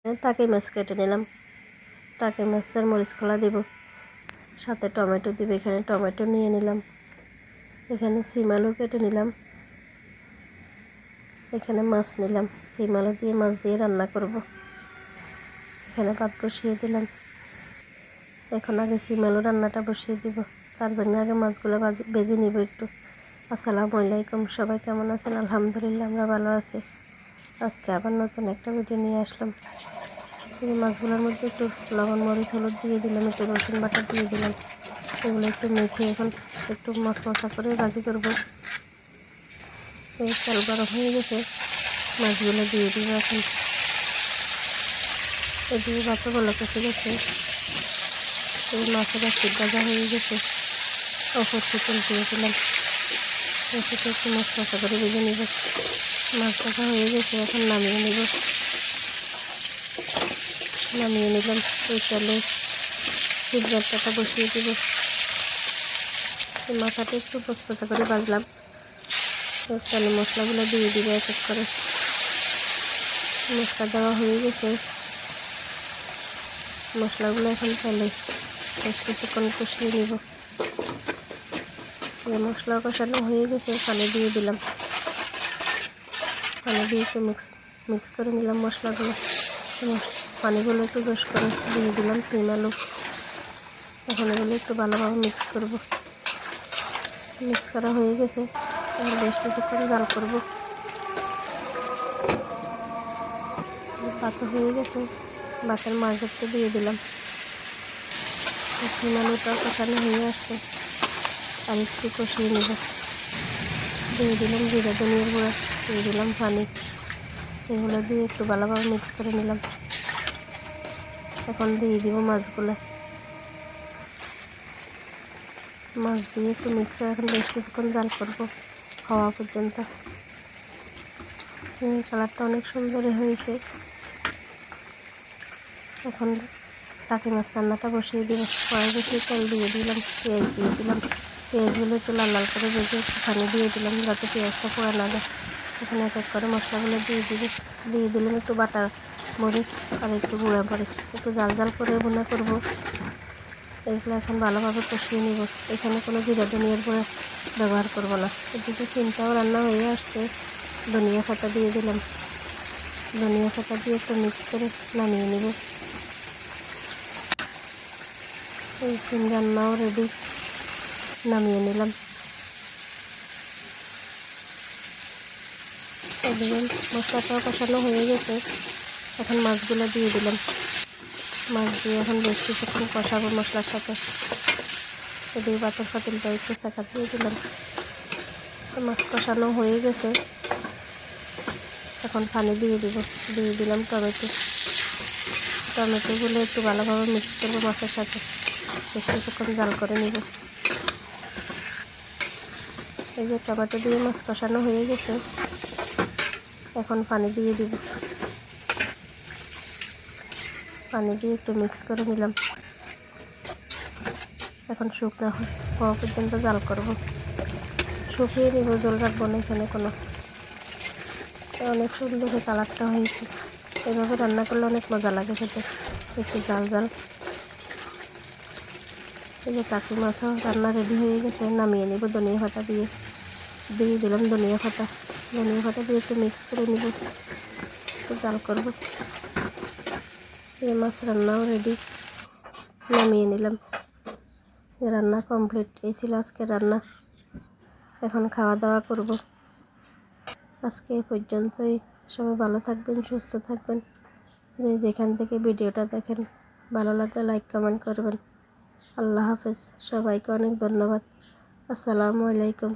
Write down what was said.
টাকি মাছ কেটে নিলাম। টাকি মাছের মরিচ খোলা দেব, সাথে টমেটো দিব। এখানে টমেটো নিয়ে নিলাম। এখানে সিম আলু কেটে নিলাম। এখানে মাছ নিলাম। সিম আলু দিয়ে মাছ দিয়ে রান্না করব। এখানে ভাত বসিয়ে দিলাম। এখন আগে সিম আলু রান্নাটা বসিয়ে দিব। তার জন্য আগে মাছগুলো ভেজে নিব একটু। আসসালামু আলাইকুম, সবাই কেমন আছেন? আলহামদুলিল্লাহ, আমরা ভালো আছি। আজকে আবার নতুন একটা ভিডিও নিয়ে আসলাম। এই মাছগুলোর মধ্যে একটু লবণ, মরিচ, হলুদ দিয়ে দিলাম, একটু রসুন বাটা দিয়ে দিলাম। এগুলো একটু মেখে এখন একটু মশমশা করে ভাজি করব। এই তেল গরম হয়ে গেছে, মাছগুলো দিয়ে দিব। এখন এদিকে বাচ্চাগুলো কষে গেছে। এই মাছের একটু ভাজা হয়ে গেছে, অপর তেল দিয়ে দিলাম। এসে একটু মশমশা করে ভেজে নিব। মাছ ভাজা হয়ে গেছে, এখন নামিয়ে নিলাম। এই তেলে সিদ্ধার্থটা বসিয়ে দিব। মাথাটা একটু মশমশা করে ভাজলাম। তেলে মশলাগুলো দিয়ে দিব এক এক করে। মশলা দেওয়া হয়ে গেছে। মশলাগুলো এখন তেলে বেশ কিছুক্ষণ কষিয়ে নিব। মশলা কষানো হয়ে গেছে, পানি দিয়ে দিলাম। পানি দিয়ে একটু মিক্স করে নিলাম মশলাগুলো। পানিগুলো একটু বেশ করে দিয়ে দিলাম সিম আলু। এখন এগুলো একটু ভালোভাবে মিক্স করব। মিক্স করা হয়ে গেছে, এখন বেশ কিছুক্ষণ জাল করব। ভাতও হয়ে গেছে, ভাতের মাছ একটু দিয়ে দিলাম। সিম আলুটা কষানো হয়ে আসছে, আর একটু কষিয়ে নেব। দিয়ে দিলাম জিরা ধনিয়ার গুঁড়া, দিয়ে দিলাম পানি। এগুলো দিয়ে একটু ভালোভাবে মিক্স করে নিলাম। এখন দিয়ে দিব মাছগুলো। মাছ দিয়ে একটু মিক্স করে এখন বেশ কিছুক্ষণ জাল করব খাওয়া পর্যন্ত। কালারটা অনেক সুন্দর হয়েছে। এখন টাকি মাছ রান্নাটা বসিয়ে দিব। কড়াই বসিয়ে তেল দিয়ে দিলাম, পেঁয়াজ দিয়ে দিলাম। পেঁয়াজগুলো একটু লাল লাল করে ভেজে পানি দিয়ে দিলাম, যাতে পেঁয়াজটা পোড়া না যায়। এখানে এক এক করে মশলাগুলো দিয়ে দিলাম একটু বাটা মরিচ আর একটু গুঁড়া মরিচ, একটু জাল জাল করে ভুনা করব। এগুলো এখন ভালোভাবে কষিয়ে নিব। এখানে কোনো জিরা ধনিয়ার গুঁড়া ব্যবহার করব না। এদিকে সিমটাও রান্না হয়ে আসছে, ধনিয়া পাতা দিয়ে দিলাম। ধনিয়া পাতা দিয়ে একটু মিক্স করে নামিয়ে নিব। এই সিম রান্নাও রেডি, নামিয়ে নিলাম। এদিকে মশলাটাও কষানো হয়ে গেছে, এখন মাছগুলো দিয়ে দিলাম। মাছ দিয়ে এখন বেশ কিছুক্ষণ কষাবো মশলার সাথে। এদিকে পাতের পাতিলটা একটু চাকা দিয়ে দিলাম। মাছ কষানো হয়ে গেছে, এখন পানি দিয়ে দিলাম টমেটোগুলো একটু ভালোভাবে মিক্স করবো মাছের সাথে। বেশ কিছুক্ষণ জাল করে নিব। এই যে টমেটো দিয়ে মাছ কষানো হয়ে গেছে, এখন পানি দিয়ে দিব। পানি দিয়ে একটু মিক্স করে নিলাম। এখন শুকনো হওয়া পর্যন্ত জাল করব। শুকিয়ে নিব, জল রাখবো না এখানে কোনো। অনেক সুন্দর কালারটা হয়েছে। এভাবে রান্না করলে অনেক মজা লাগে খেতে, একটু জাল জাল। এই যে টাকি মাছও রান্না রেডি হয়ে গেছে, নামিয়ে নিব। ধনিয়া পাতা দিয়ে দিলাম। ধনিয়া পাতা দিয়ে একটু মিক্স করে নিব, একটু জাল করব। এই মাছ রান্নাও রেডি, নামিয়ে নিলাম। রান্না কমপ্লিট। এই ছিল আজকে রান্না। এখন খাওয়া দাওয়া করব। আজকে এই পর্যন্তই। সবাই ভালো থাকবেন, সুস্থ থাকবেন। যেখান থেকে ভিডিওটা দেখেন, ভালো লাগলে লাইক কমেন্ট করবেন। আল্লাহ হাফেজ। সবাইকে অনেক ধন্যবাদ। আসসালামু আলাইকুম।